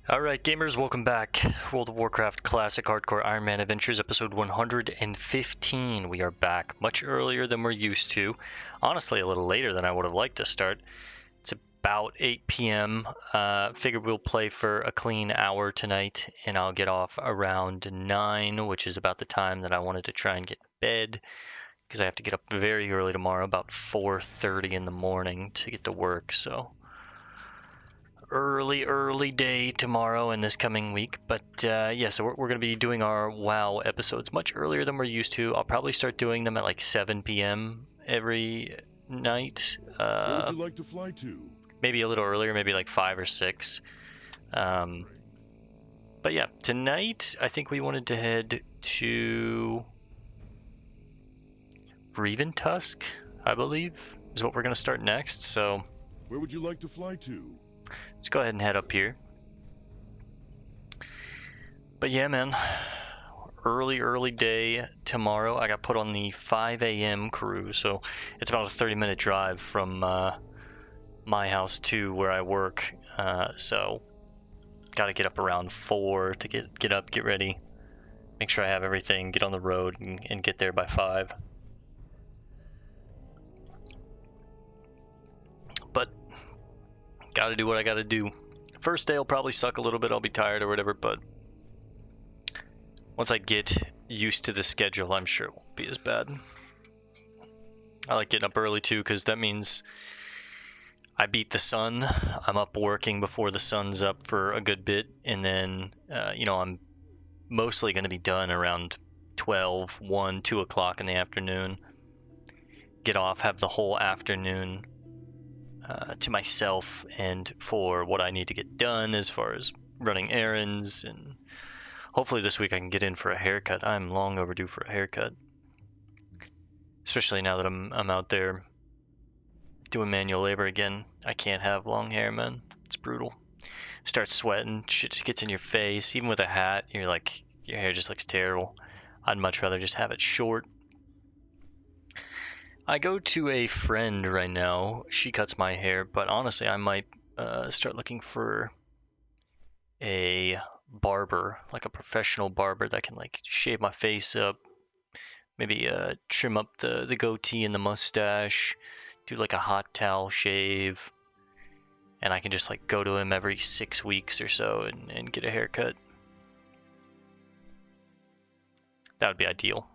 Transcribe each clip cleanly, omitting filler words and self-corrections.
Alright, gamers, welcome back. World of Warcraft Classic Hardcore Ironman Adventures, episode 115. We are back much earlier than we're used to. Honestly, a little later than I would have liked to start. It's about 8 p.m. Figured we'll play for a clean hour tonight, and I'll get off around 9, which is about the time that I wanted to try and get to bed, because I have to get up very early tomorrow, about 4:30 in the morning to get to work, so early day tomorrow and this coming week. But yeah, so we're going to be doing our WoW episodes much earlier than we're used to. I'll probably start doing them at like 7 p.m. every night. Where would you like to fly to? Maybe a little earlier, maybe like 5 or 6. But yeah, tonight I think we wanted to head to Revantusk, I believe, is what we're going to start next. So Where would you like to fly to? let's go ahead and head up here. But yeah, man, early day tomorrow. I got put on the 5 a.m. crew, so it's about a 30-minute drive from my house to where I work. So got to get up around 4 to get up, get ready, make sure I have everything, get on the road, and get there by 5. But got to do what I got to do. First day will probably suck a little bit. I'll be tired or whatever, but once I get used to the schedule, I'm sure it won't be as bad. I like getting up early too, because that means I beat the sun. I'm up working before the sun's up for a good bit, and then I'm mostly going to be done around 12, 1, 2 o'clock in the afternoon. Get off, have the whole afternoon to myself and for what I need to get done as far as running errands, and hopefully this week I can get in for a haircut. I'm long overdue for a haircut, especially now that I'm out there doing manual labor again. I can't have long hair, man. It's brutal. Start sweating, shit just gets in your face. Even with a hat, you're like, your hair just looks terrible. I'd much rather just have it short. I go to a friend right now. She cuts my hair, but honestly, I might start looking for a barber, like a professional barber that can like shave my face up, maybe trim up the goatee and the mustache, do like a hot towel shave, and I can just like go to him every 6 weeks or so and get a haircut. That would be ideal.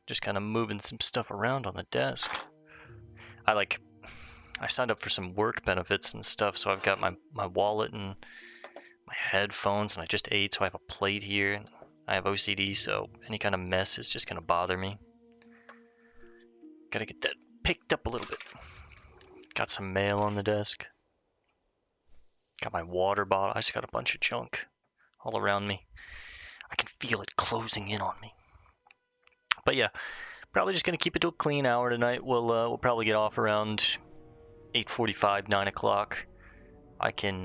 Just kind of moving some stuff around on the desk. I signed up for some work benefits and stuff, so I've got my wallet and my headphones, and I just ate, so I have a plate here. I have OCD, so any kind of mess is just gonna bother me. Gotta get that picked up a little bit. Got some mail on the desk. Got my water bottle. I just got a bunch of junk all around me. I can feel it closing in on me. But yeah, probably just gonna keep it to a clean hour tonight. We'll probably get off around 8:45, 9 o'clock. I can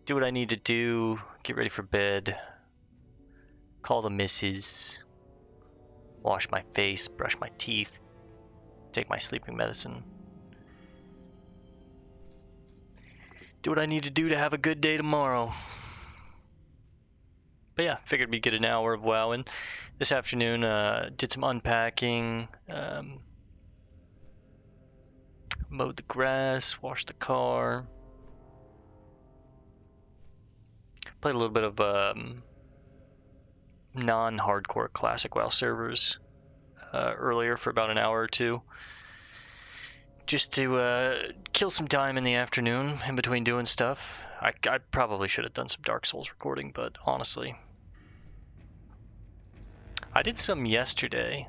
do what I need to do, get ready for bed, call the missus, wash my face, brush my teeth, take my sleeping medicine. Do what I need to do to have a good day tomorrow. But yeah, figured we'd get an hour of WoW in. This afternoon, did some unpacking, mowed the grass, washed the car, played a little bit of non-hardcore classic WoW servers earlier for about an hour or two, just to kill some time in the afternoon in between doing stuff. I probably should have done some Dark Souls recording, but honestly, I did some yesterday,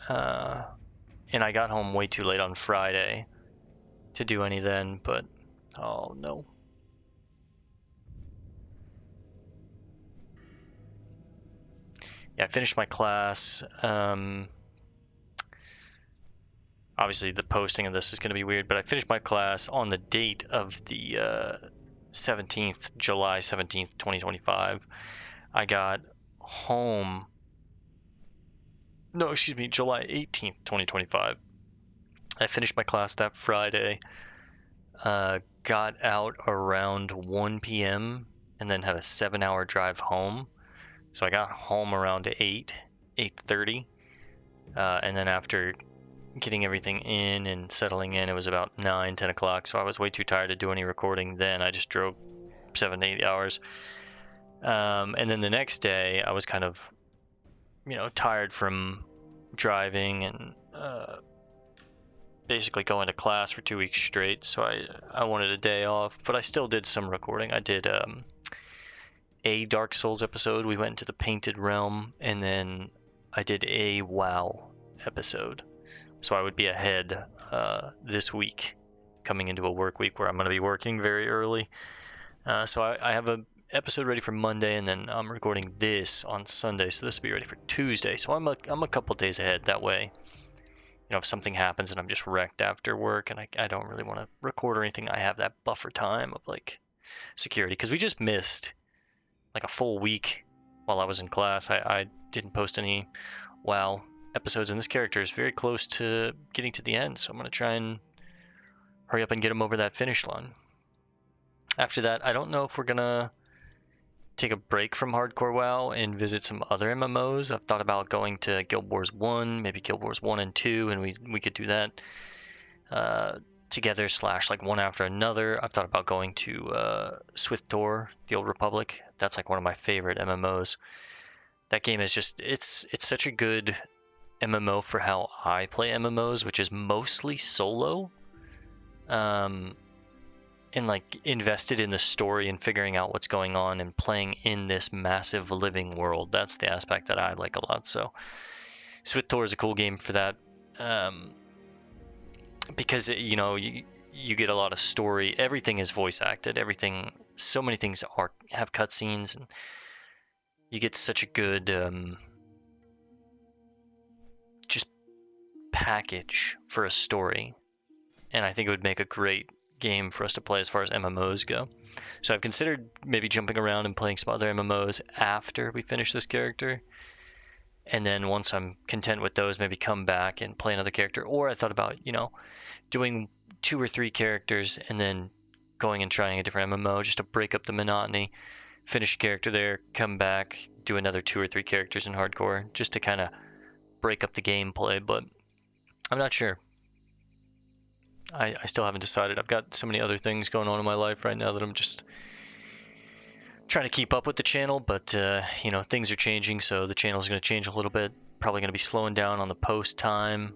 and I got home way too late on Friday to do any then, but oh no. Yeah, I finished my class. Obviously the posting of this is going to be weird, but I finished my class on the date of the 17th, July 17th, 2025. I got home. No, excuse me, July 18th, 2025. I finished my class that Friday. Got out around 1 p.m. and then had a 7-hour drive home. So I got home around 8:30. And then after getting everything in and settling in, it was about 9-10 o'clock. So I was way too tired to do any recording then. I just drove 7 to 8 hours. And then the next day, I was kind of, tired from driving and basically going to class for 2 weeks straight. So I wanted a day off, but I still did some recording. I did a Dark Souls episode. We went into the Painted Realm, and then I did a WoW episode. So I would be ahead this week, coming into a work week where I'm going to be working very early. So I have an episode ready for Monday, and then I'm recording this on Sunday, so this will be ready for Tuesday. So I'm a couple days ahead. That way, if something happens and I'm just wrecked after work and I don't really want to record or anything, I have that buffer time of like security, because we just missed like a full week while I was in class. I didn't post any WoW episodes, and this character is very close to getting to the end, so I'm going to try and hurry up and get him over that finish line. After that, I don't know if we're going to take a break from Hardcore WoW and visit some other MMOs. I've thought about going to Guild Wars 1, maybe Guild Wars 1 and 2, and we could do that together / like one after another. I've thought about going to Swithtor, the Old Republic. That's like one of my favorite MMOs. That game is just, it's such a good MMO for how I play MMOs, which is mostly solo. And like invested in the story and figuring out what's going on and playing in this massive living world. That's the aspect that I like a lot. So Swithtor is a cool game for that, because you get a lot of story. Everything is voice acted. Everything, so many things have cutscenes, and you get such a good just package for a story. And I think it would make a great game for us to play as far as MMOs go. So I've considered maybe jumping around and playing some other MMOs after we finish this character, and then once I'm content with those, maybe come back and play another character. Or I thought about doing 2 or 3 characters and then going and trying a different MMO just to break up the monotony, finish a character there, come back, do another 2 or 3 characters in hardcore, just to kind of break up the gameplay. But I'm not sure. I still haven't decided. I've got so many other things going on in my life right now that I'm just trying to keep up with the channel, but things are changing, so the channel is going to change a little bit. Probably going to be slowing down on the post time.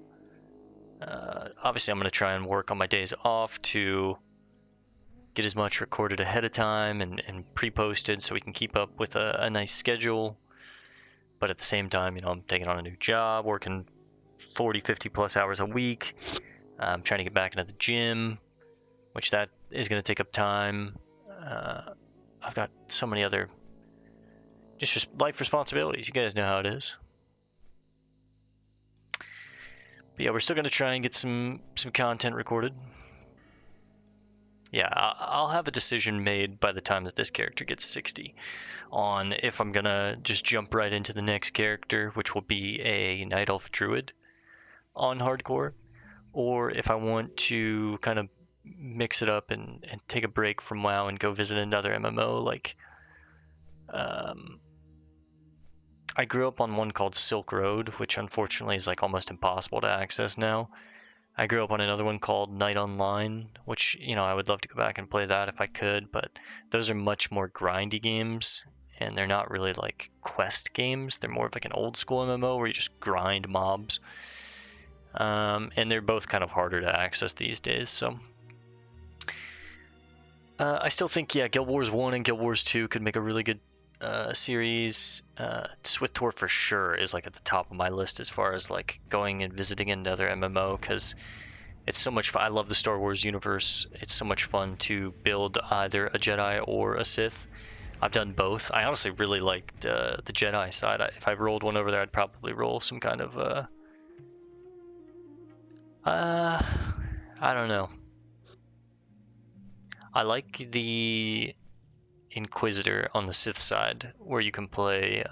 Obviously, I'm going to try and work on my days off to get as much recorded ahead of time and pre-posted so we can keep up with a nice schedule. But at the same time, I'm taking on a new job, working 40, 50 plus hours a week. I'm trying to get back into the gym, which that is going to take up time. I've got so many other just life responsibilities. You guys know how it is. But yeah, we're still going to try and get some content recorded. Yeah, I'll have a decision made by the time that this character gets 60 on if I'm going to just jump right into the next character, which will be a Night Elf Druid on hardcore, or if I want to kind of mix it up and take a break from WoW and go visit another MMO. Like, I grew up on one called Silk Road, which unfortunately is like almost impossible to access now. I grew up on another one called Night Online, which, I would love to go back and play that if I could, but those are much more grindy games, and they're not really like quest games. They're more of like an old school MMO where you just grind mobs. And they're both kind of harder to access these days, so I still think, Guild Wars 1 and Guild Wars 2 could make a really good series. Swithtor for sure is like at the top of my list as far as like going and visiting another MMO, because it's so much fun. I love the Star Wars universe. It's so much fun to build either a Jedi or a Sith. I've done both. I honestly really liked the Jedi side. If I rolled one over there, I'd probably roll some kind of I don't know. I like the Inquisitor on the Sith side, where you can play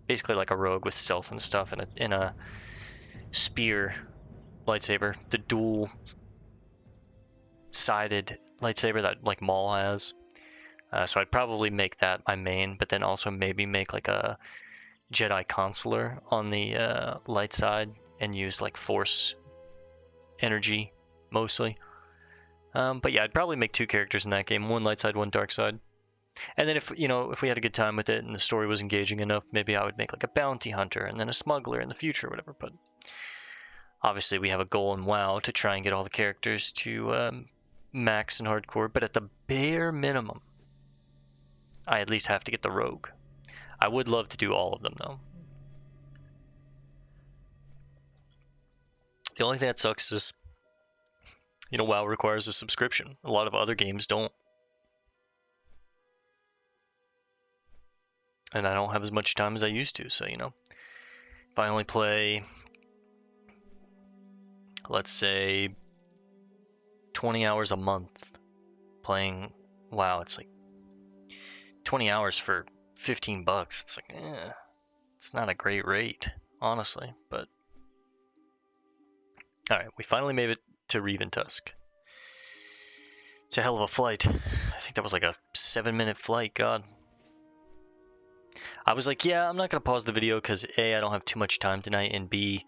basically like a rogue with stealth and stuff, in a spear lightsaber, the dual-sided lightsaber that like Maul has. So I'd probably make that my main, but then also maybe make like a Jedi Consular on the light side and use like Force energy mostly. But yeah, I'd probably make 2 characters in that game, one light side, one dark side. And then if we had a good time with it and the story was engaging enough, maybe I would make like a bounty hunter and then a smuggler in the future or whatever. But obviously we have a goal in WoW to try and get all the characters to max and hardcore, but at the bare minimum, I at least have to get the rogue. I would love to do all of them though. The only thing that sucks is, WoW requires a subscription. A lot of other games don't. And I don't have as much time as I used to, so, if I only play, let's say, 20 hours a month playing WoW, it's like 20 hours for $15. It's like, it's not a great rate, honestly, but alright, we finally made it to Revantusk. It's a hell of a flight. I think that was like a 7-minute flight, God. I was like, yeah, I'm not going to pause the video because A, I don't have too much time tonight, and B,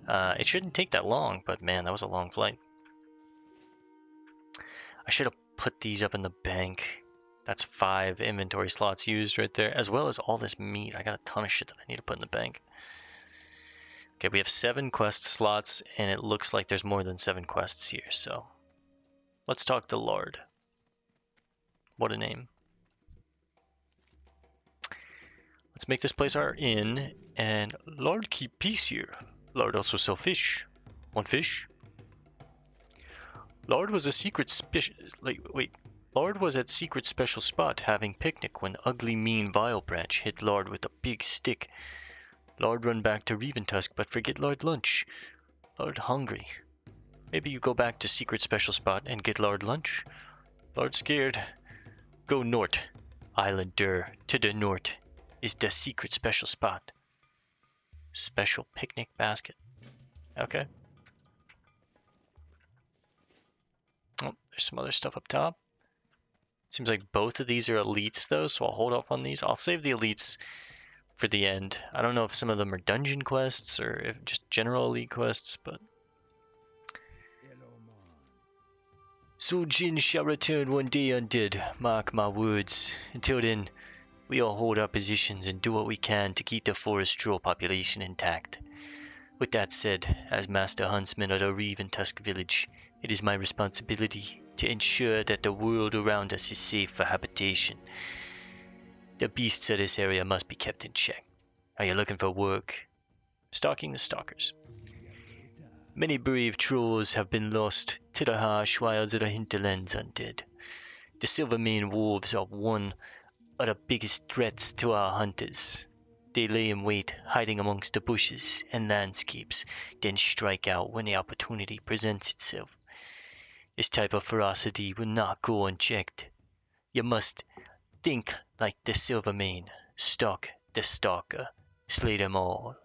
it shouldn't take that long, but man, that was a long flight. I should have put these up in the bank. That's 5 inventory slots used right there, as well as all this meat. I got a ton of shit that I need to put in the bank. Okay, we have 7 quest slots, and it looks like there's more than 7 quests here, so let's talk to Lord. What a name. Let's make this place our inn, and Lord keep peace here. Lord also sell fish. Want fish? Lord was a secret Lord was at secret special spot having picnic when ugly mean Vilebranch hit Lord with a big stick. Lord run back to Revantusk but forget Lord lunch. Lord hungry. Maybe you go back to secret special spot and get Lord lunch. Lord scared. Go north. Islander to the north is the secret special spot. Special picnic basket. Okay. Oh, there's some other stuff up top. Seems like both of these are elites though, so I'll hold off on these. I'll save the elites for the end. I don't know if some of them are dungeon quests or if just general elite quests, but... So Jin shall return one day undead, mark my words. Until then, we all hold our positions and do what we can to keep the forest troll population intact. With that said, as Master Huntsman of the Revantusk village, it is my responsibility to ensure that the world around us is safe for habitation. The beasts of this area must be kept in check. Are you looking for work? Stalking the stalkers. Many brave trolls have been lost to the harsh wilds of the Hinterlands undead. The Silvermane wolves are one of the biggest threats to our hunters. They lay in wait, hiding amongst the bushes and landscapes, then strike out when the opportunity presents itself. This type of ferocity will not go unchecked. You must think like the Silvermane, stalk the stalker, slay them all.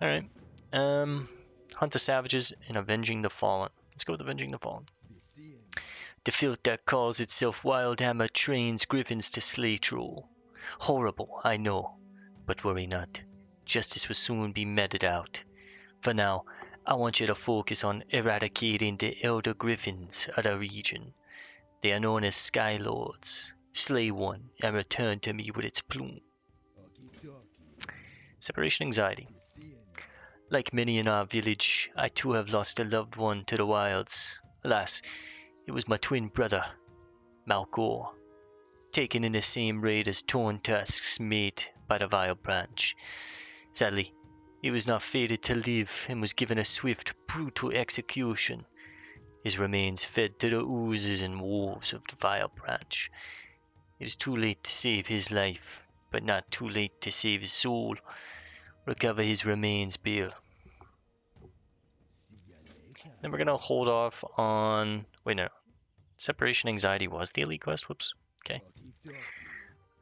Alright, hunt the savages and avenging the fallen. Let's go with avenging the fallen. The filth that calls itself Wildhammer trains griffins to slay troll. Horrible, I know, but worry not. Justice will soon be meted out. For now, I want you to focus on eradicating the elder griffins of the region. They are known as Sky Lords. Slay one and return to me with its plume. Separation anxiety. Like many in our village, I too have lost a loved one to the wilds. Alas, it was my twin brother, Malkor, taken in the same raid as Torn Tusk's mate by the Vilebranch. Sadly, he was not fated to live and was given a swift, brutal execution. His remains fed to the oozes and wolves of the Vilebranch. It is too late to save his life, but not too late to save his soul. Recover his remains, Bill. Then we're gonna hold off on... Wait, no. Separation anxiety was the elite quest. Whoops. Okay.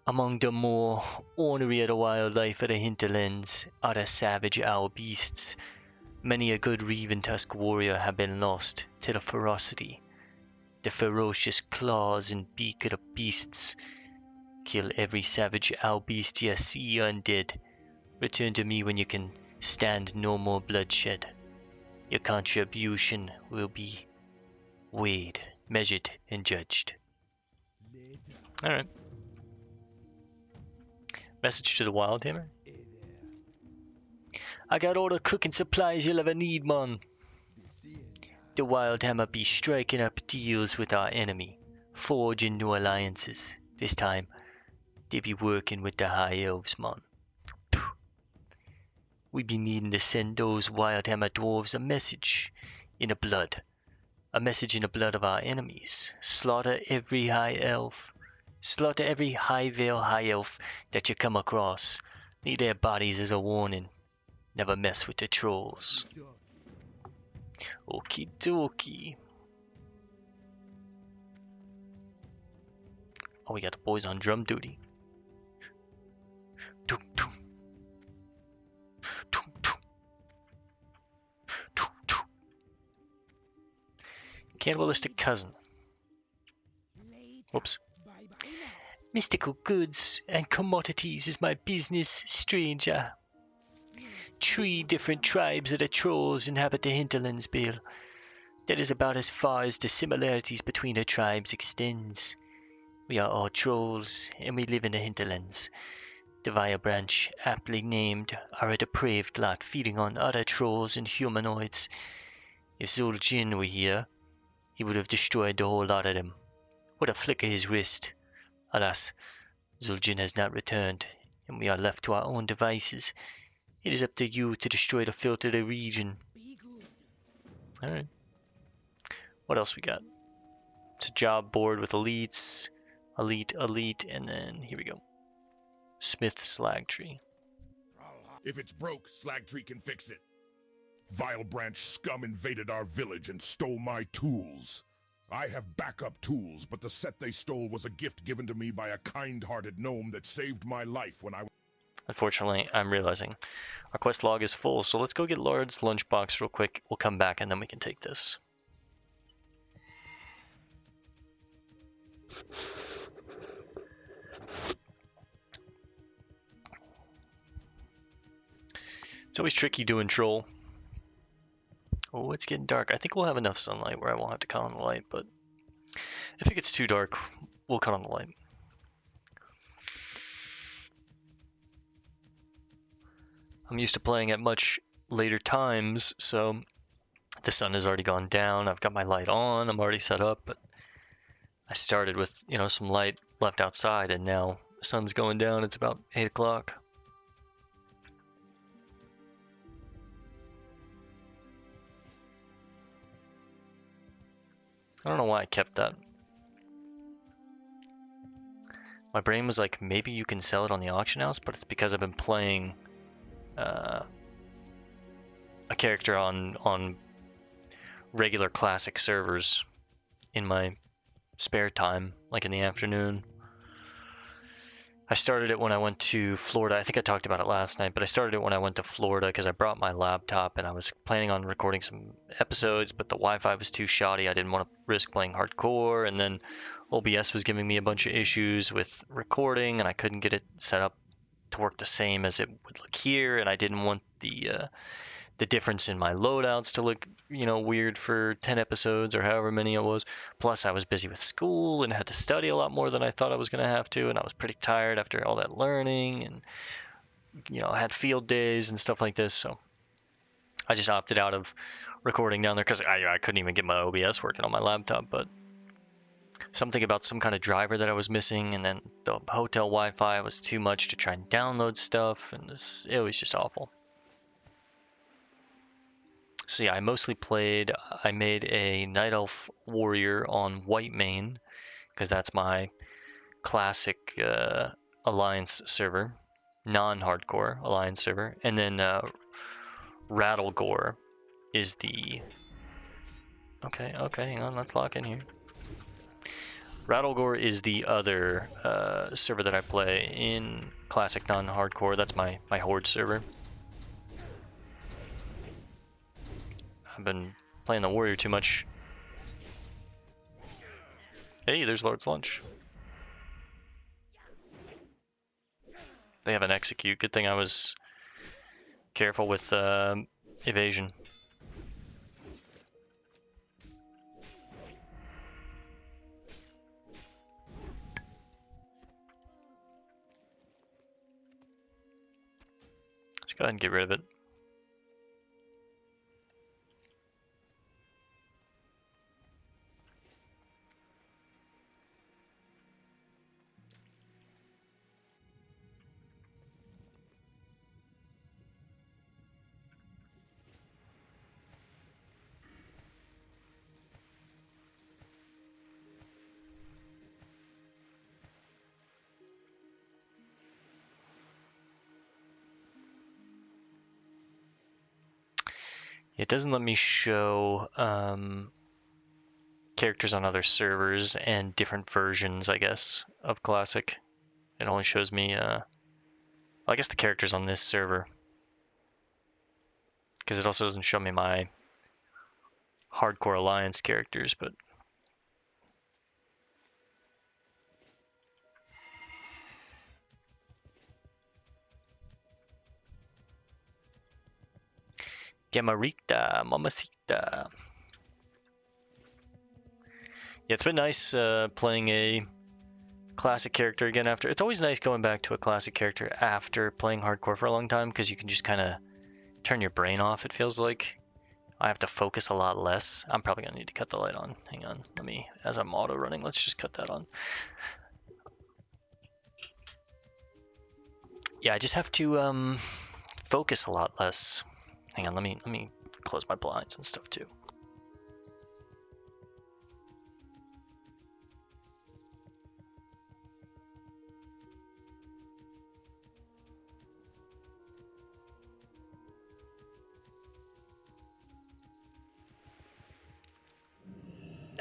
Among the more ornery of the wildlife of the hinterlands are the savage owl beasts. Many a good Revantusk warrior have been lost to the ferocity. The ferocious claws and beak of the beasts. Kill every savage owl beast you see undead. Return to me when you can stand no more bloodshed. Your contribution will be weighed, measured, and judged. Alright. Message to the Wildhammer. I got all the cooking supplies you'll ever need, man. The Wildhammer be striking up deals with our enemy, forging new alliances. This time, they be working with the High Elves, man. We be needing to send those Wildhammer dwarves a message in the blood. A message in the blood of our enemies. Slaughter every High Elf. Slaughter every High Vale High Elf that you come across. Leave their bodies as a warning. Never mess with the trolls. Okie dokie. Oh, we got the boys on drum duty. Doom, doom. Doom, doom. Doom, doom. Cannibalistic cousin. Whoops. Mystical goods and commodities is my business, stranger. 3 different tribes of the trolls inhabit the Hinterlands, Bill. That is about as far as the similarities between the tribes extends. We are all trolls, and we live in the Hinterlands. The Vile Branch, aptly named, are a depraved lot feeding on other trolls and humanoids. If Zul'jin were here, he would have destroyed the whole lot of them. With a flick of his wrist. Alas, Zul'jin has not returned, and we are left to our own devices. It is up to you to destroy the filth of the region. Alright. What else we got? It's a job board with elites. Elite, and then here we go. Smith Slag Tree. If it's broke, Slag Tree can fix it. Vile Branch scum invaded our village and stole my tools. I have backup tools, but the set they stole was a gift given to me by a kind-hearted gnome that saved my life when I... Unfortunately, I'm realizing our quest log is full, so let's go get Lord's lunchbox real quick. We'll come back and then we can take this. It's always tricky doing troll. Oh, it's getting dark. I think we'll have enough sunlight where I won't have to cut on the light, but if it gets too dark, we'll cut on the light. I'm used to playing at much later times, so the sun has already gone down. I've got my light on. I'm already set up, but I started with, some light left outside, and now the sun's going down. It's about 8 o'clock. I don't know why I kept that. My brain was like, maybe you can sell it on the auction house, but it's because I've been playing a character on regular classic servers in my spare time, like in the afternoon. I started it when I went to Florida. I think I talked about it last night, but I started it when I went to Florida because I brought my laptop and I was planning on recording some episodes, but the Wi-Fi was too shoddy. I didn't want to risk playing hardcore, and then OBS was giving me a bunch of issues with recording, and I couldn't get it set up to work the same as it would look here, and I didn't want the difference in my loadouts to look, weird for 10 episodes or however many it was. Plus, I was busy with school and had to study a lot more than I thought I was going to have to, and I was pretty tired after all that learning, and, I had field days and stuff like this, so I just opted out of recording down there because I couldn't even get my OBS working on my laptop, but something about some kind of driver that I was missing, and then the hotel Wi-Fi was too much to try and download stuff, and it was just awful. So yeah, I mostly I made a Night Elf Warrior on White Mane, because that's my classic Alliance server, non-hardcore Alliance server, and then Rattlegore is the... Okay, hang on, let's lock in here. Rattlegore is the other server that I play in Classic non-hardcore. That's my Horde server. I've been playing the Warrior too much. Hey, there's Lord's Lunch. They have an execute. Good thing I was careful with evasion. Let's go ahead and get rid of it. It doesn't let me show characters on other servers and different versions, I guess, of Classic. It only shows me, I guess, the characters on this server. Because it also doesn't show me my Hardcore Alliance characters, but... Gamarita, Mamacita. Yeah, it's been nice playing a classic character again after. It's always nice going back to a classic character after playing hardcore for a long time because you can just kind of turn your brain off, it feels like. I have to focus a lot less. I'm probably gonna need to cut the light on. Hang on, let me, as I'm auto running, let's just cut that on. Yeah, I just have to focus a lot less. Hang on, let me close my blinds and stuff too.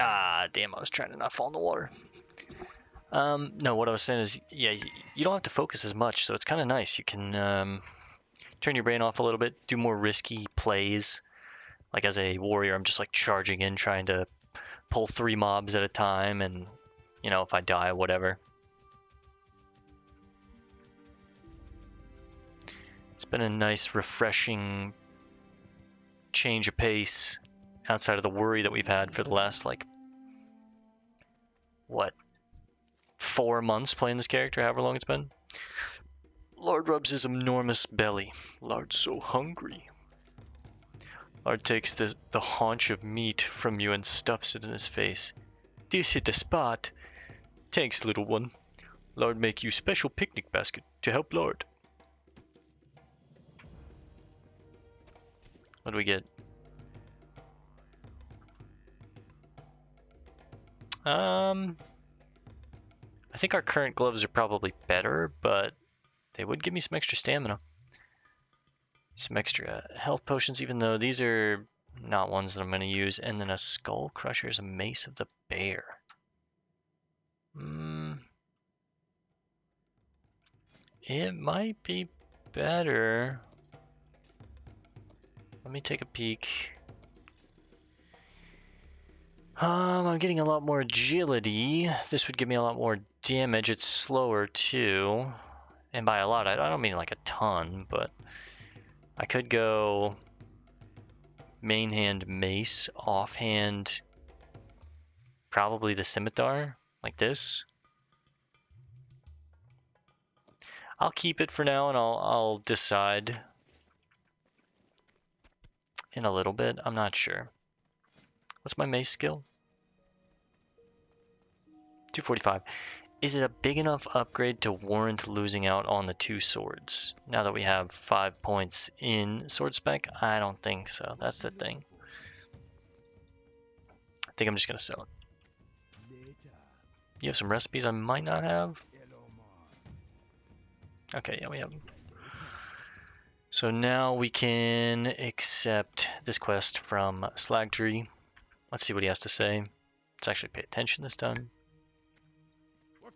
Ah, damn, I was trying to not fall in the water. No, what I was saying is, yeah, you don't have to focus as much, so it's kind of nice. You can turn your brain off a little bit, do more risky plays. Like as a warrior, I'm just like charging in, trying to pull 3 mobs at a time, and, you know, if I die, whatever. It's been a nice, refreshing change of pace outside of the worry that we've had for the last, like, what, 4 months playing this character, however long it's been. Lord rubs his enormous belly. Lord's so hungry. Lord takes the haunch of meat from you and stuffs it in his face. This hit the spot. Thanks, little one. Lord make you special picnic basket to help Lord. What do we get? I think our current gloves are probably better, but they would give me some extra stamina. Some extra health potions, even though these are not ones that I'm going to use. And then a skull crusher is a mace of the bear. It might be better. Let me take a peek. I'm getting a lot more agility. This would give me a lot more damage. It's slower too. And by a lot, I don't mean like a ton, but I could go main hand mace, offhand probably the scimitar, like this. I'll keep it for now and I'll decide in a little bit. I'm not sure. What's my mace skill? 245. Is it a big enough upgrade to warrant losing out on the 2 swords? Now that we have 5 points in sword spec, I don't think so. That's the thing. I think I'm just gonna sell it. You have some recipes I might not have? Okay, yeah, we have them. So now we can accept this quest from Slagtree. Let's see what he has to say. Let's actually pay attention this time.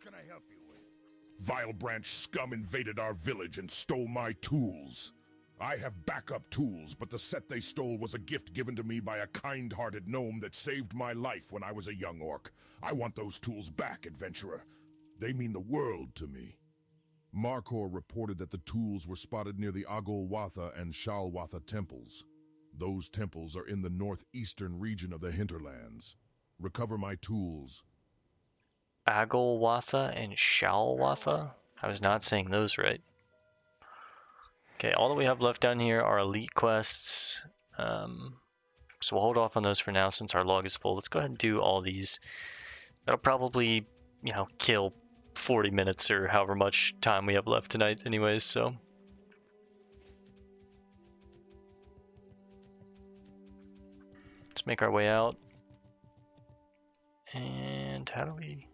can I help you with? Vile Branch scum invaded our village and stole my tools. I have backup tools, but the set they stole was a gift given to me by a kind-hearted gnome that saved my life when I was a young orc. I want those tools back, adventurer. They mean the world to me. Markor reported that the tools were spotted near the Agolwatha and Shalwatha temples. Those temples are in the northeastern region of the Hinterlands. Recover my tools. Agolwatha and Shalwatha? I was not saying those right. Okay, all that we have left down here are elite quests. So we'll hold off on those for now since our log is full. Let's go ahead and do all these. That'll probably, kill 40 minutes or however much time we have left tonight anyways, so. Let's make our way out. And how do we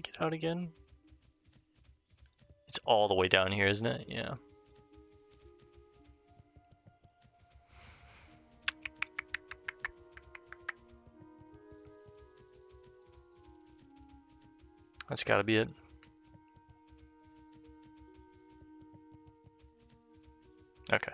get out again? It's all the way down here, isn't it? Yeah. That's gotta be it. Okay.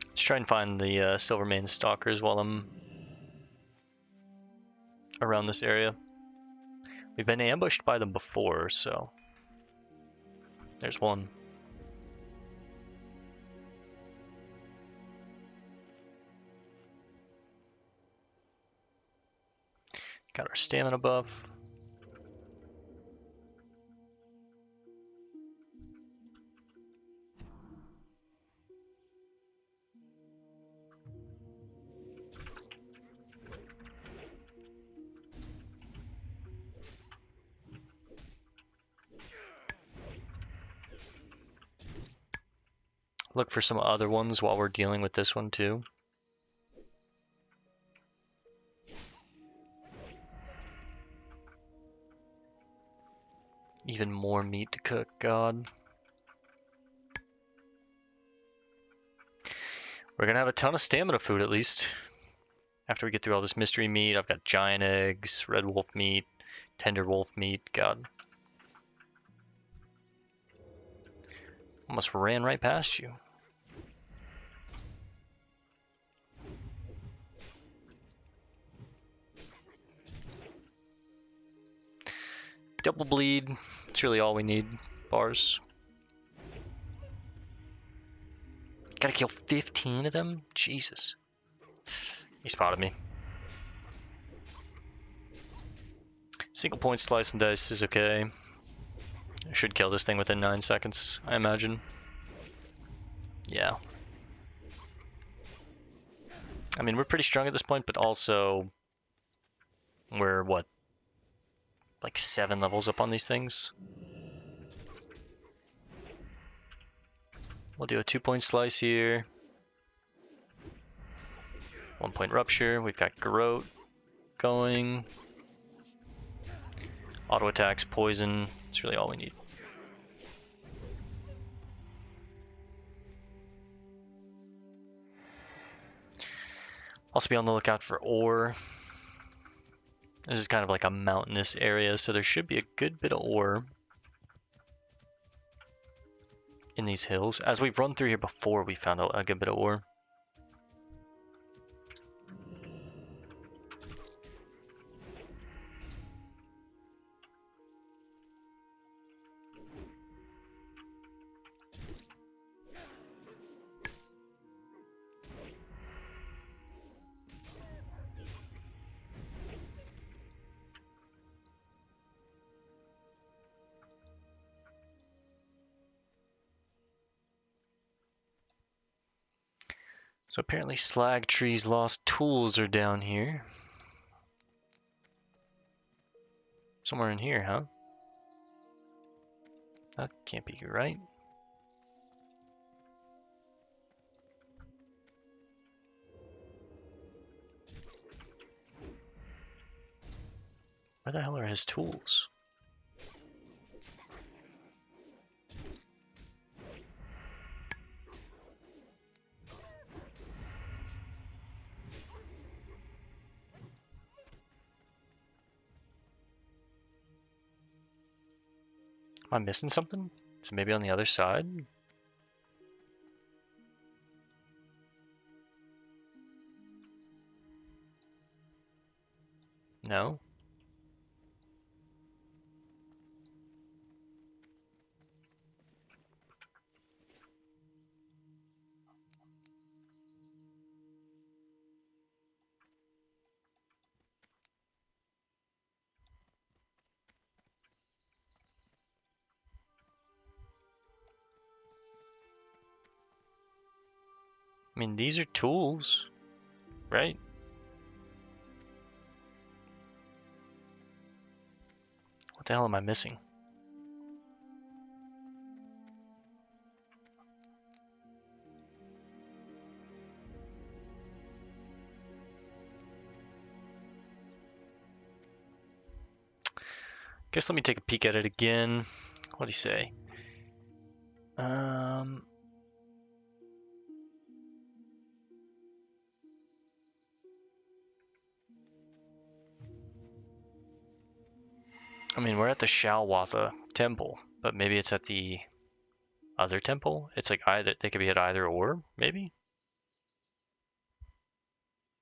Let's try and find the Silvermane stalkers while I'm around this area. We've been ambushed by them before, so there's one. Got our stamina buff. Look for some other ones while we're dealing with this one too. Even more meat to cook, God. We're gonna have a ton of stamina food at least. After we get through all this mystery meat, I've got giant eggs, red wolf meat, tender wolf meat, God. Almost ran right past you. Double bleed, it's really all we need. Bars. Gotta kill 15 of them? Jesus. He spotted me. Single point slice and dice is okay. I should kill this thing within 9 seconds, I imagine. Yeah. I mean, we're pretty strong at this point, but also we're, what, like 7 levels up on these things? We'll do a 2-point slice here. 1-point rupture. We've got Garrote going. Auto attacks, poison. It's really all we need. Also be on the lookout for ore. This is kind of like a mountainous area, so there should be a good bit of ore in these hills. As we've run through here before, we found a good bit of ore. So apparently Slag Tree's lost tools are down here. Somewhere in here, huh? That can't be right. Where the hell are his tools? Am I missing something? Is it maybe on the other side? No? I mean, these are tools, right? What the hell am I missing? Guess let me take a peek at it again. What'd he say? I mean, we're at the Shalwatha temple, but maybe it's at the other temple? It's like either, they could be at either or, maybe?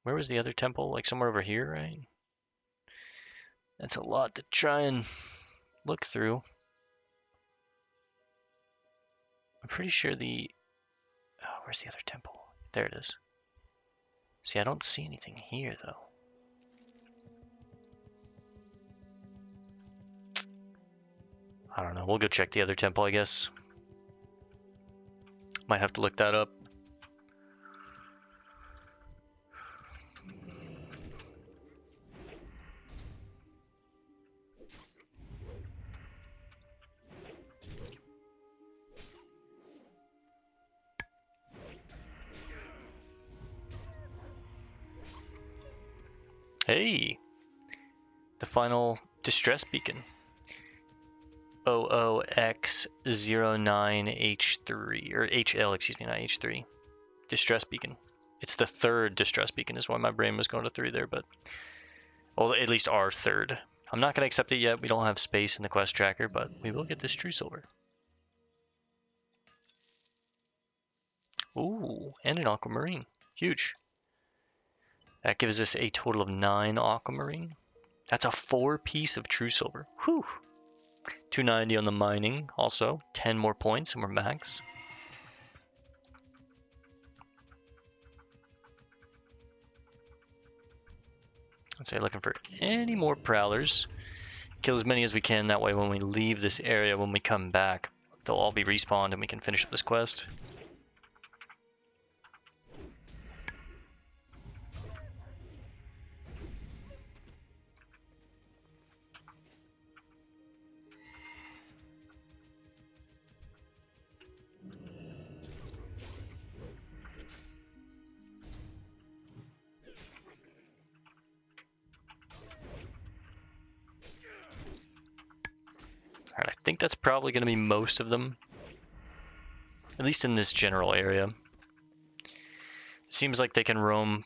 Where was the other temple? Like somewhere over here, right? That's a lot to try and look through. I'm pretty sure the... Oh, where's the other temple? There it is. See, I don't see anything here, though. I don't know. We'll go check the other temple, I guess. Might have to look that up. Hey! The final distress beacon. OOX09H3, or HL, excuse me, not H3. Distress beacon. It's the third distress beacon, is why my brain was going to 3 there, but... Well, at least our third. I'm not going to accept it yet. We don't have space in the quest tracker, but we will get this true silver. Ooh, and an aquamarine. Huge. That gives us a total of 9 aquamarine. That's a 4-piece of true silver. Whew. 290 on the mining, also. 10 more points, and we're max. Let's say looking for any more prowlers. Kill as many as we can, that way when we leave this area, when we come back, they'll all be respawned and we can finish up this quest. Alright, I think that's probably going to be most of them. At least in this general area. It seems like they can roam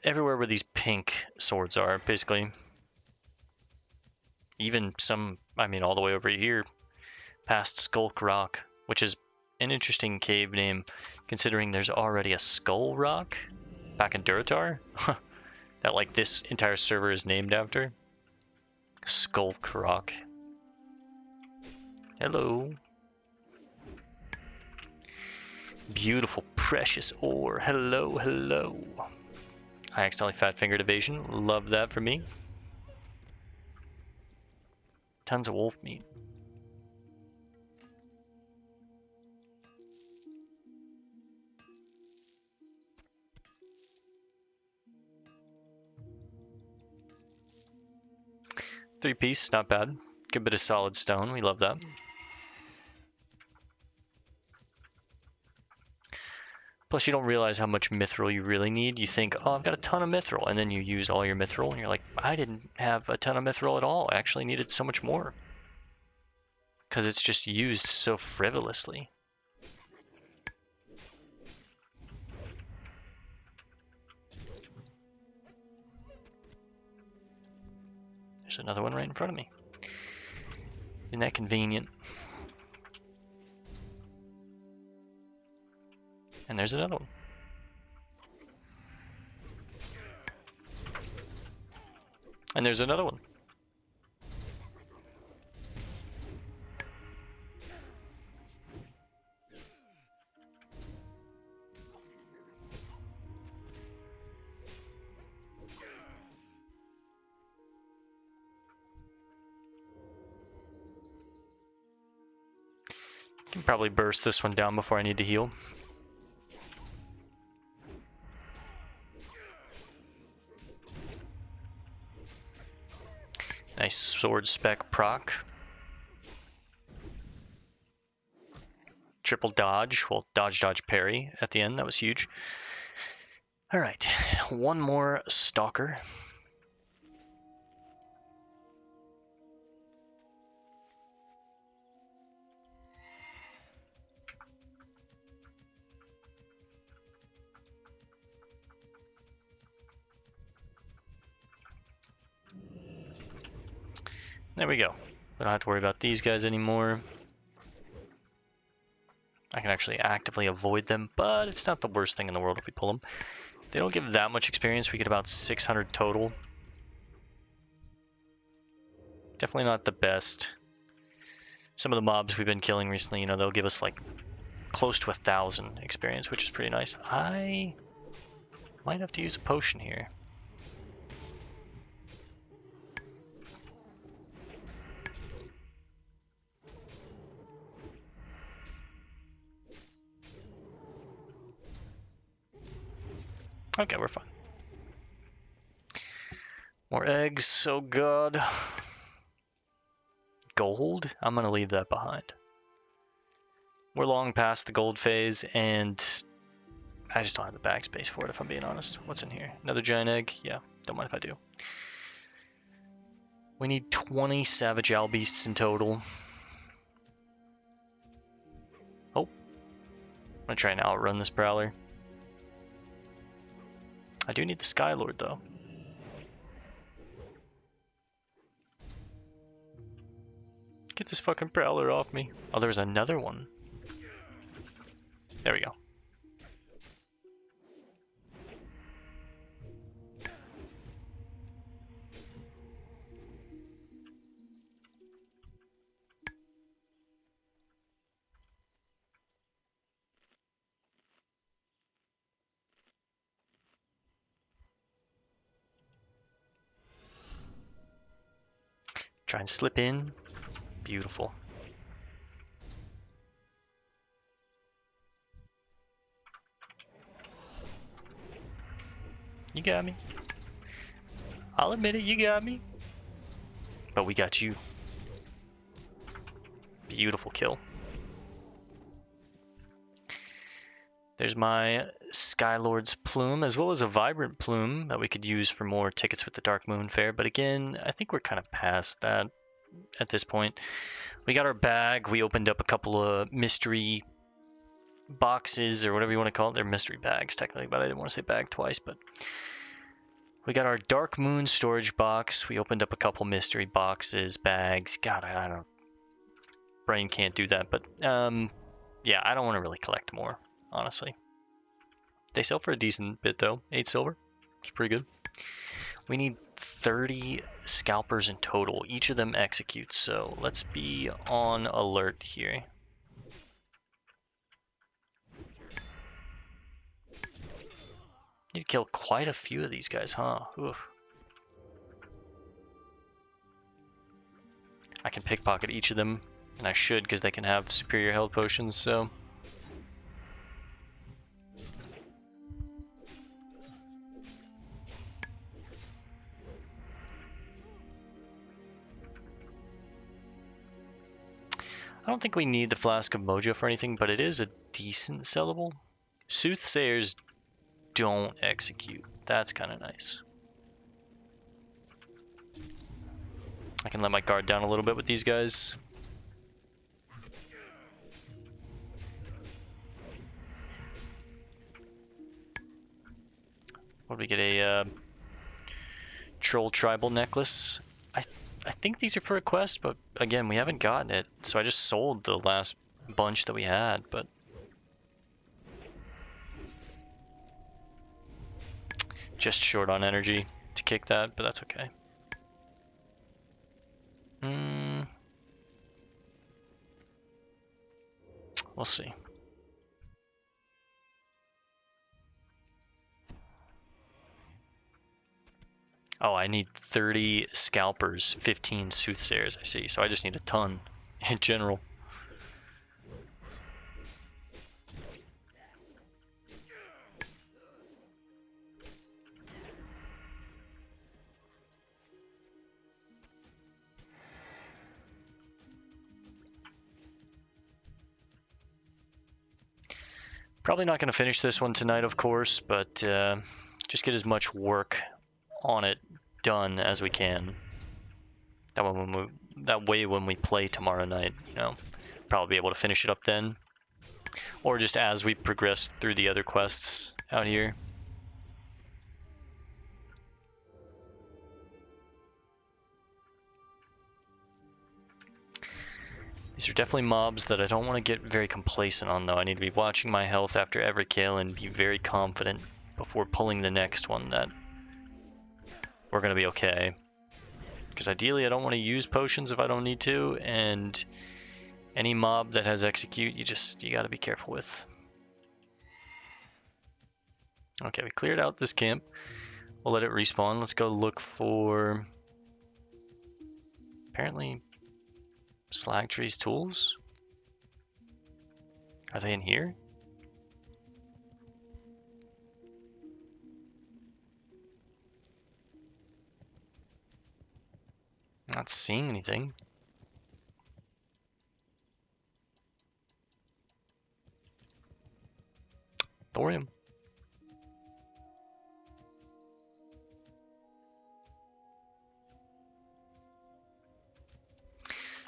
everywhere where these pink swords are, basically. Even some, I mean, all the way over here, past Skulk Rock, which is an interesting cave name, considering there's already a Skull Rock back in Duratar. That, like, this entire server is named after. Skulk Rock. Hello. Beautiful, precious ore. Hello, hello. I accidentally fat-fingered evasion. Love that for me. Tons of wolf meat. 3-piece, not bad. Good bit of solid stone, we love that. Plus, you don't realize how much mithril you really need. You think, oh, I've got a ton of mithril, and then you use all your mithril, and you're like, I didn't have a ton of mithril at all. I actually needed so much more. Because it's just used so frivolously. There's another one right in front of me. Isn't that convenient? And there's another one. And there's another one. Can probably burst this one down before I need to heal. Nice sword spec proc. Triple dodge, well, dodge, dodge, parry at the end. That was huge. All right, one more stalker. There we go. We don't have to worry about these guys anymore. I can actually actively avoid them, but it's not the worst thing in the world if we pull them. They don't give that much experience. We get about 600 total. Definitely not the best. Some of the mobs we've been killing recently, you know, they'll give us like close to 1,000 experience, which is pretty nice. I might have to use a potion here. Okay, we're fine. More eggs, so good. Gold? I'm gonna leave that behind. We're long past the gold phase, and I just don't have the backspace for it, if I'm being honest. What's in here? Another giant egg? Yeah, don't mind if I do. We need 20 savage owl beasts in total. Oh. I'm gonna try and outrun this prowler. I do need the Skylord, though. Get this fucking prowler off me. Oh, there's another one. There we go. Try and slip in. Beautiful. You got me. I'll admit it, you got me. But we got you. Beautiful kill. There's my Skylord's plume, as well as a vibrant plume that we could use for more tickets with the Dark Moon Fair. But again, I think we're kind of past that at this point. We got our bag. We opened up a couple of mystery boxes, or whatever you want to call it. They're mystery bags, technically, but I didn't want to say bag twice. But we got our Dark Moon storage box. We opened up a couple mystery boxes, bags. God, I don't know. Brain can't do that. But yeah, I don't want to really collect more, honestly. They sell for a decent bit, though. 8 silver. It's pretty good. We need 30 scalpers in total. Each of them executes, so let's be on alert here. Need to kill quite a few of these guys, huh? Oof. I can pickpocket each of them, and I should, because they can have superior health potions, so... I don't think we need the Flask of Mojo for anything, but it is a decent sellable. Soothsayers don't execute. That's kind of nice. I can let my guard down a little bit with these guys. What did we get? A Troll Tribal Necklace. I think these are for a quest, but again, we haven't gotten it. So I just sold the last bunch that we had, but... just short on energy to kick that, but that's okay. We'll see. Oh, I need 30 scalpers, 15 soothsayers, I see. So I just need a ton in general. Probably not going to finish this one tonight, of course, but just get as much work on it done as we can. That way when we play tomorrow night, you know, probably be able to finish it up then. Or just as we progress through the other quests out here. These are definitely mobs that I don't want to get very complacent on, though. I need to be watching my health after every kill and be very confident before pulling the next one that we're going to be okay. Because ideally I don't want to use potions if I don't need to, and any mob that has execute, you got to be careful with. Okay, we cleared out this camp. We'll let it respawn. Let's go look for... apparently... Slagtree's tools? Are they in here? Not seeing anything. Thorium.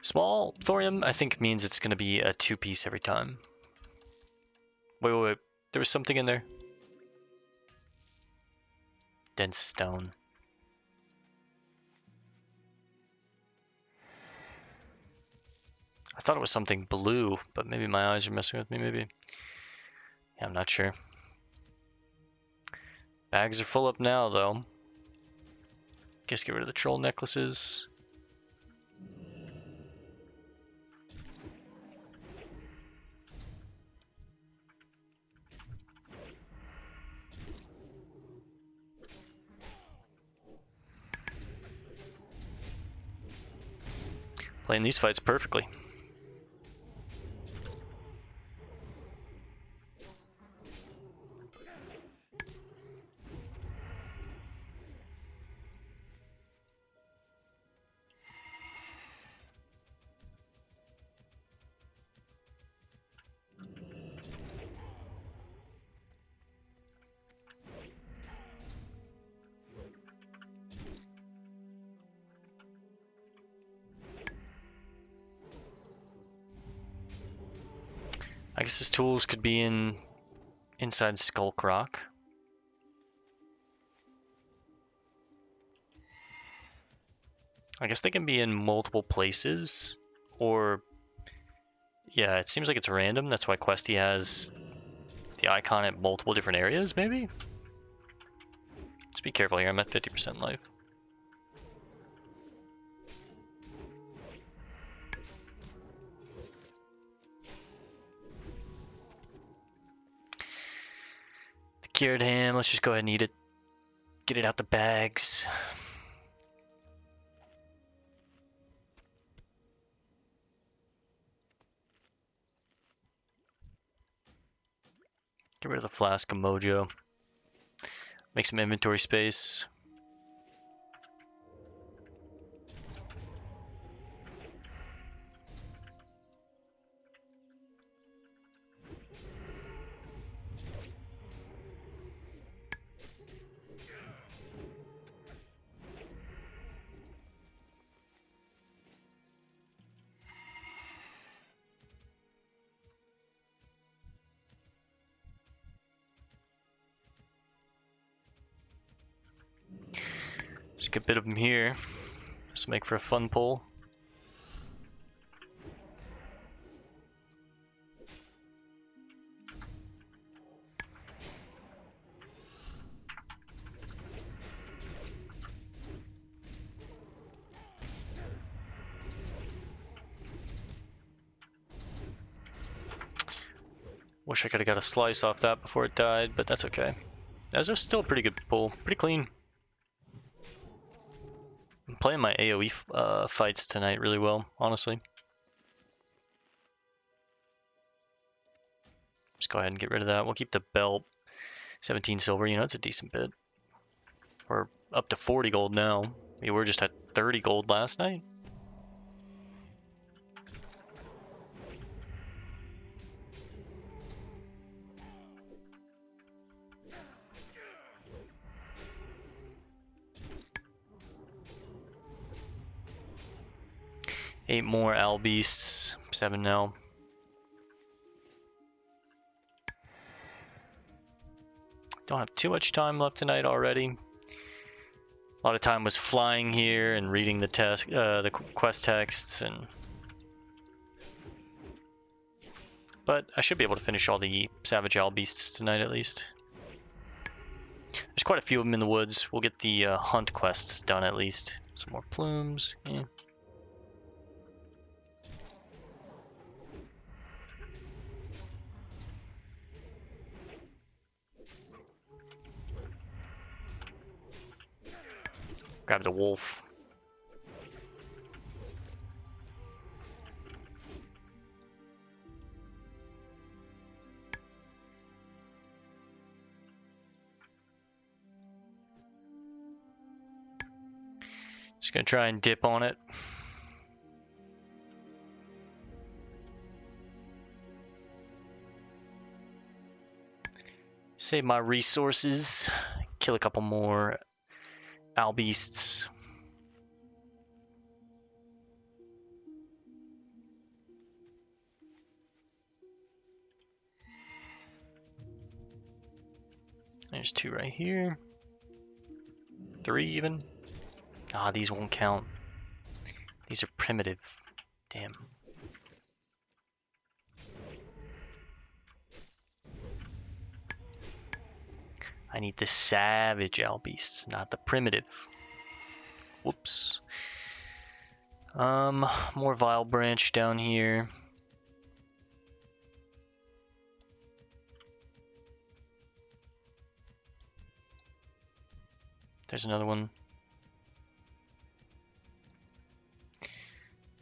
Small thorium, I think, means it's going to be a 2-piece every time. Wait. There was something in there. Dense stone. I thought it was something blue, but maybe my eyes are messing with me, maybe. Yeah, I'm not sure. Bags are full up now, though. Guess get rid of the troll necklaces. Playing these fights perfectly. I guess his tools could be inside Skulk Rock. I guess they can be in multiple places, or yeah, it seems like it's random. That's why Questy has the icon at multiple different areas, maybe? Let's be careful here, I'm at 50% life. Cured him, let's just go ahead and eat it. Get it out the bags. Get rid of the Flask of Mojo. Make some inventory space. Stick a bit of them here. Just make for a fun pull. Wish I could have got a slice off that before it died, but that's okay. That was still a pretty good pull. Pretty clean. I'm playing my AoE fights tonight really well, honestly. Just go ahead and get rid of that. We'll keep the belt. 17 silver, you know, it's a decent bit. We're up to 40 gold now. We were just at 30 gold last night. Eight more owl beasts. 7 now. Don't have too much time left tonight already. A lot of time was flying here and reading the quest texts, but I should be able to finish all the savage owl beasts tonight at least. There's quite a few of them in the woods. We'll get the hunt quests done at least. Some more plumes. Yeah. Grab the wolf. Just gonna try and dip on it. Save my resources. Kill a couple more owl beasts. There's 2 right here. 3 even. Ah, these won't count. These are primitive. Damn. I need the savage owl beasts, not the primitive. Whoops. More vile branch down here. There's another one.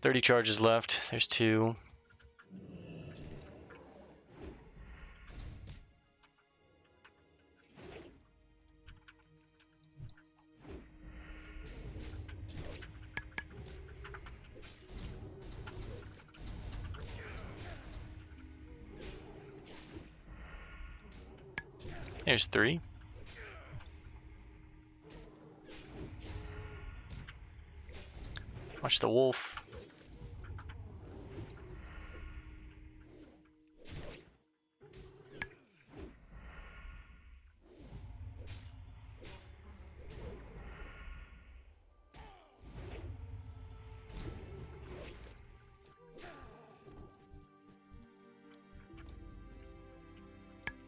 30 charges left. There's 2. There's 3. Watch the wolf.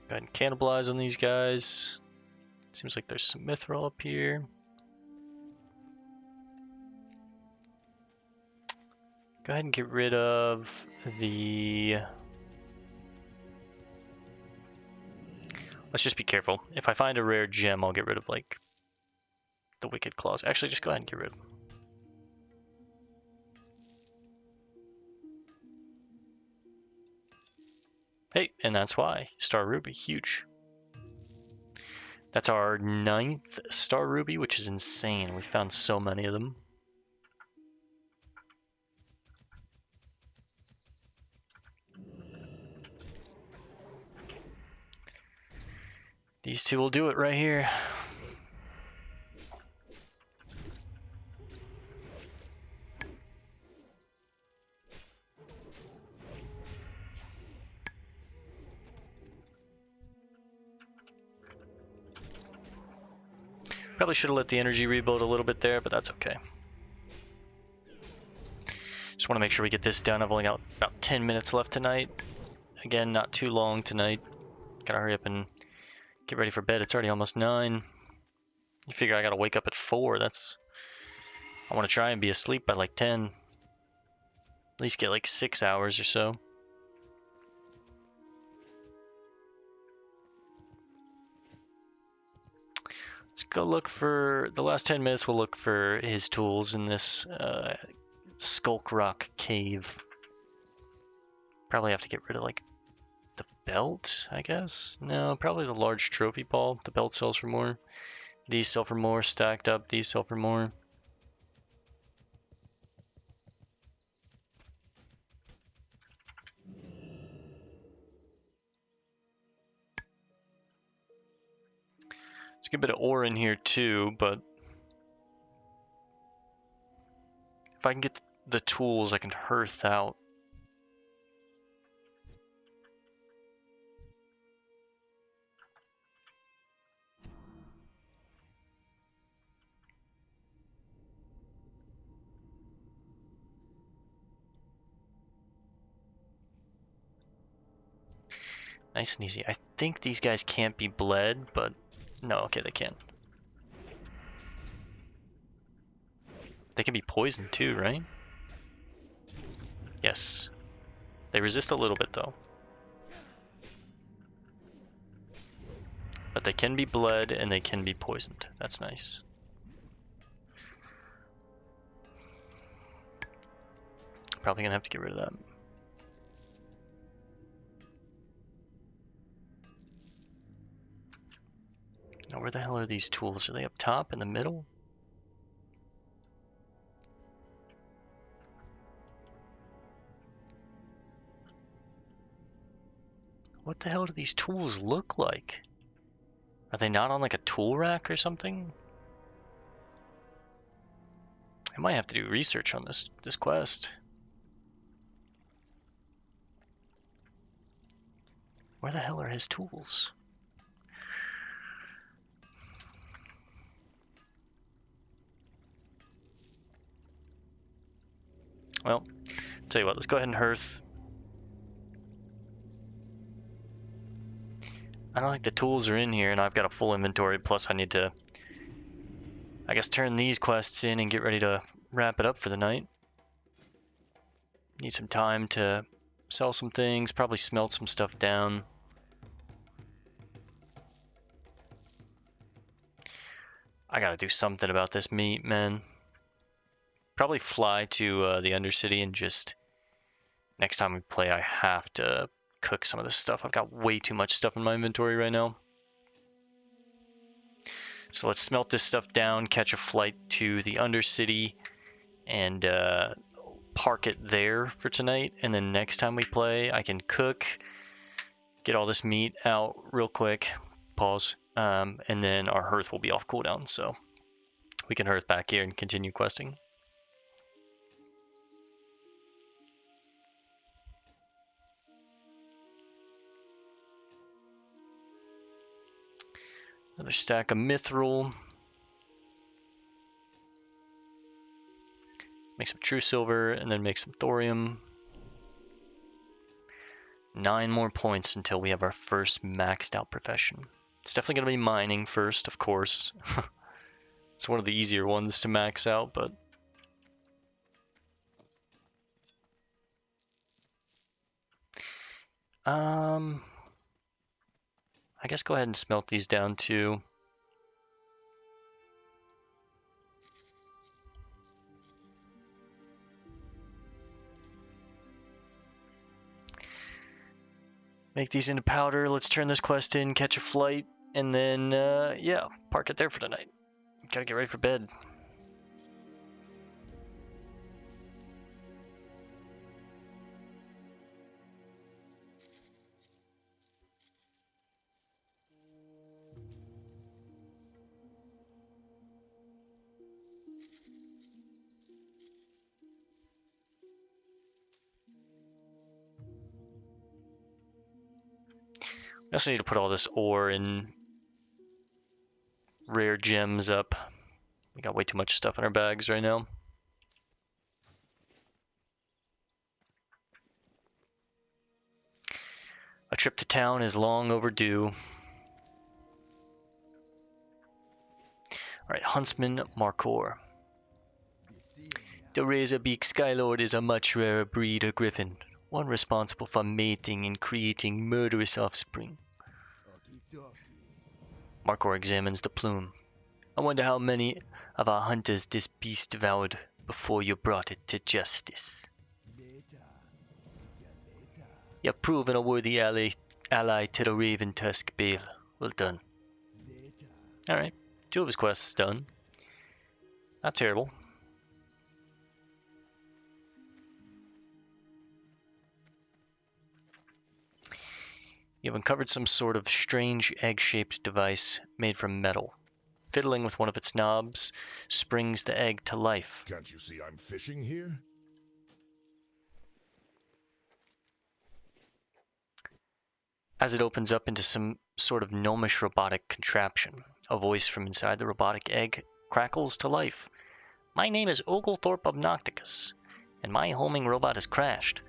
Go ahead and cannibalize on these guys. Seems like there's some mithril up here. Go ahead and get rid of the... Let's just be careful. If I find a rare gem, I'll get rid of, like, the Wicked Claws. Actually, just go ahead and get rid of them. Hey, and that's why. Star Ruby, huge. That's our 9th Star Ruby, which is insane. We found so many of them. These 2 will do it right here. Probably should have let the energy rebuild a little bit there, but that's okay. Just want to make sure we get this done. I've only got about 10 minutes left tonight. Again, not too long tonight. Gotta hurry up and get ready for bed. It's already almost 9. You figure I gotta wake up at 4. I want to try and be asleep by like 10. At least get like 6 hours or so. Let's go look for, the last 10 minutes we'll look for his tools in this Skulk Rock cave. Probably have to get rid of like the belt, I guess? No, probably the large trophy ball. The belt sells for more. These sell for more, stacked up, these sell for more. There's a good bit of ore in here too, but if I can get the tools, I can hearth out. Nice and easy. I think these guys can't be bled, but no, okay, they can. They can be poisoned too, right? Yes. They resist a little bit though. But they can be bled and they can be poisoned. That's nice. Probably gonna have to get rid of that. Now where the hell are these tools? Are they up top in the middle? What the hell do these tools look like? Are they not on like a tool rack or something? I might have to do research on this quest. Where the hell are his tools? Well, tell you what, let's go ahead and hearth. I don't think the tools are in here, and I've got a full inventory, plus I need to, I guess, turn these quests in and get ready to wrap it up for the night. Need some time to sell some things, probably smelt some stuff down. I gotta do something about this meat, man. Probably fly to the Undercity and just, next time we play, I have to cook some of this stuff. I've got way too much stuff in my inventory right now. So let's smelt this stuff down, catch a flight to the Undercity, and park it there for tonight. And then next time we play, I can cook, get all this meat out real quick, pause, and then our hearth will be off cooldown, so we can hearth back here and continue questing. Another stack of mithril. Make some true silver, and then make some thorium. 9 more points until we have our first maxed out profession. It's definitely going to be mining first, of course. It's one of the easier ones to max out, but I guess go ahead and smelt these down too. Make these into powder. Let's turn this quest in, catch a flight, and then, yeah, park it there for tonight. Gotta get ready for bed. We also need to put all this ore in rare gems up. We got way too much stuff in our bags right now. A trip to town is long overdue. Alright, Huntsman Markor. The Razorbeak Skylord is a much rarer breed of griffin, one responsible for mating and creating murderous offspring. Markor examines the plume. I wonder how many of our hunters this beast devoured before you brought it to justice. You've proven a worthy ally to the Revantusk Bale. Well done. Alright, 2 of his quests done. Not terrible. You've uncovered some sort of strange egg-shaped device made from metal. Fiddling with one of its knobs springs the egg to life. Can't you see I'm fishing here? As it opens up into some sort of gnomish robotic contraption, a voice from inside the robotic egg crackles to life. My name is Oglethorpe Obnocticus, and my homing robot has crashed.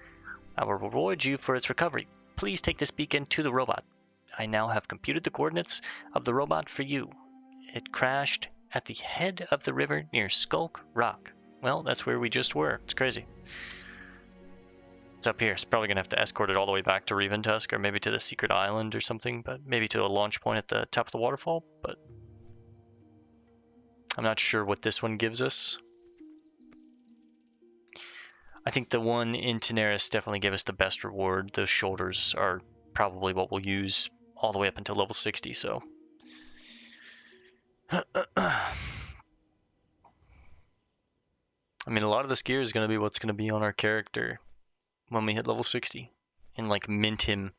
I will reward you for its recovery. Please take this beacon to the robot. I now have computed the coordinates of the robot for you. It crashed at the head of the river near Skulk Rock. Well, that's where we just were. It's crazy. It's up here. It's probably going to have to escort it all the way back to Revantusk, or maybe to the secret island or something, but maybe to a launch point at the top of the waterfall, but I'm not sure what this one gives us. I think the one in Teneris definitely gave us the best reward. Those shoulders are probably what we'll use all the way up until level 60, so. I mean, a lot of this gear is going to be what's going to be on our character when we hit level 60. And, like, mint him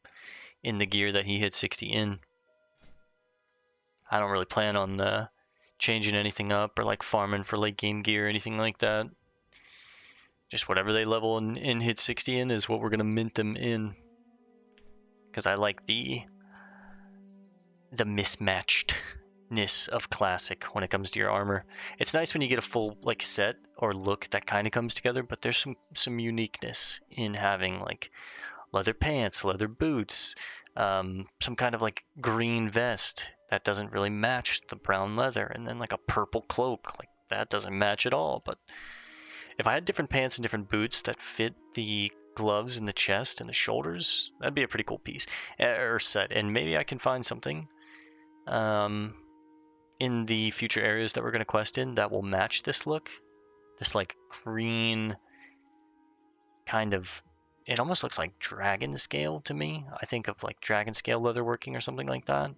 in the gear that he hit 60 in. I don't really plan on changing anything up or, like, farming for late game gear or anything like that. Just whatever they level and hit 60 in is what we're going to mint them in. Because I like the mismatchedness of Classic when it comes to your armor. It's nice when you get a full like set or look that kind of comes together, but there's some uniqueness in having like leather pants, leather boots, some kind of like green vest that doesn't really match the brown leather, and then like a purple cloak. Like that doesn't match at all, but if I had different pants and different boots that fit the gloves in the chest and the shoulders, that'd be a pretty cool piece or set. And maybe I can find something in the future areas that we're going to quest in that will match this look. This like green kind of, it almost looks like dragon scale to me. I think of like dragon scale leatherworking or something like that.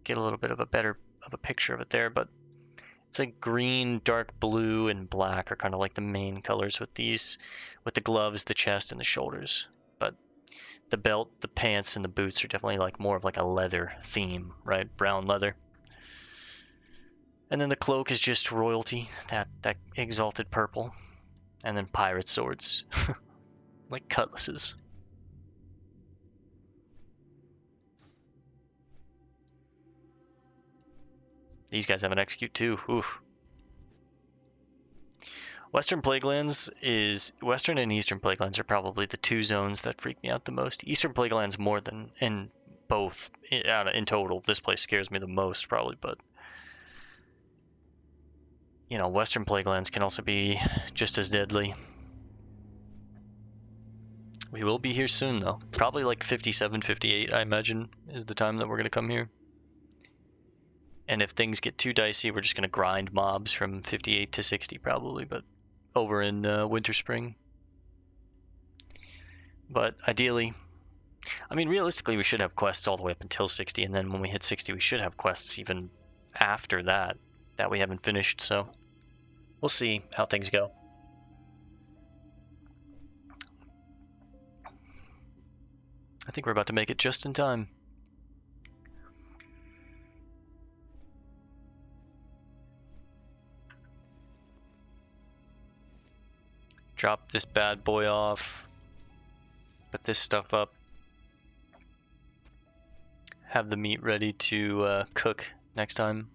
Get a little bit of a better of a picture of it there, but it's like green, dark blue, and black are kind of like the main colors with these, with the gloves, the chest, and the shoulders. But the belt, the pants, and the boots are definitely like more of like a leather theme, right? Brown leather. And then the cloak is just royalty, that exalted purple. And then pirate swords, like cutlasses. These guys have an execute too. Oof. Western Plaguelands is... Western and Eastern Plaguelands are probably the 2 zones that freak me out the most. Eastern Plaguelands more than... in both. In total, this place scares me the most, probably, but... You know, Western Plaguelands can also be just as deadly. We will be here soon, though. Probably like 57, 58, I imagine, is the time that we're going to come here. And if things get too dicey, we're just going to grind mobs from 58 to 60 probably, but over in winter, spring. But ideally, I mean, realistically, we should have quests all the way up until 60, and then when we hit 60, we should have quests even after that we haven't finished, so we'll see how things go. I think we're about to make it just in time. Drop this bad boy off. Put this stuff up. have the meat ready to cook next time.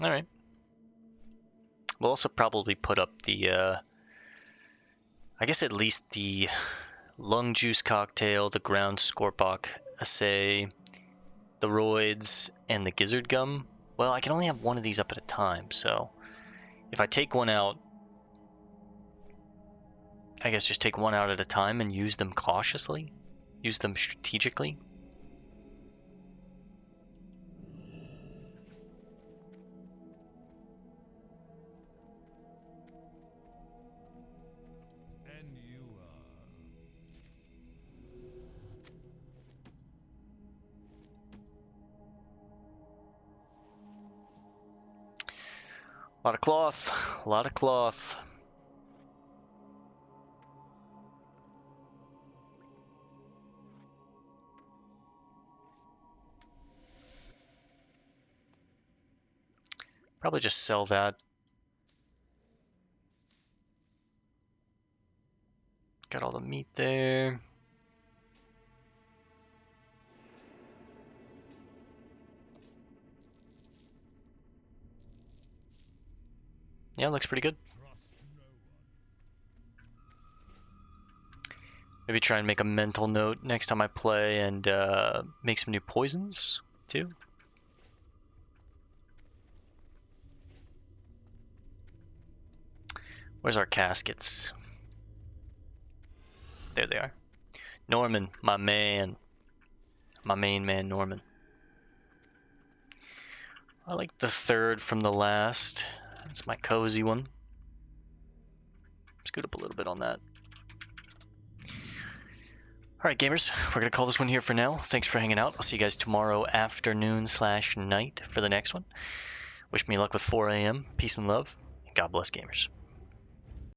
All right. We'll also probably put up the, I guess at least the lung juice cocktail, the ground scorpok assay, the roids, and the gizzard gum. Well, I can only have one of these up at a time, so if I take one out, I guess just take one out at a time and use them cautiously, use them strategically. A lot of cloth, a lot of cloth. Probably just sell that. Got all the meat there. Yeah, looks pretty good. Maybe try and make a mental note next time I play and make some new poisons, too. Where's our caskets? There they are. Norman, my man. My main man, Norman. I like the third from the last. That's my cozy one. Scoot up a little bit on that. Alright, gamers, we're going to call this one here for now. Thanks for hanging out. I'll see you guys tomorrow afternoon/night for the next one. Wish me luck with 4 a.m. Peace and love. And God bless, gamers.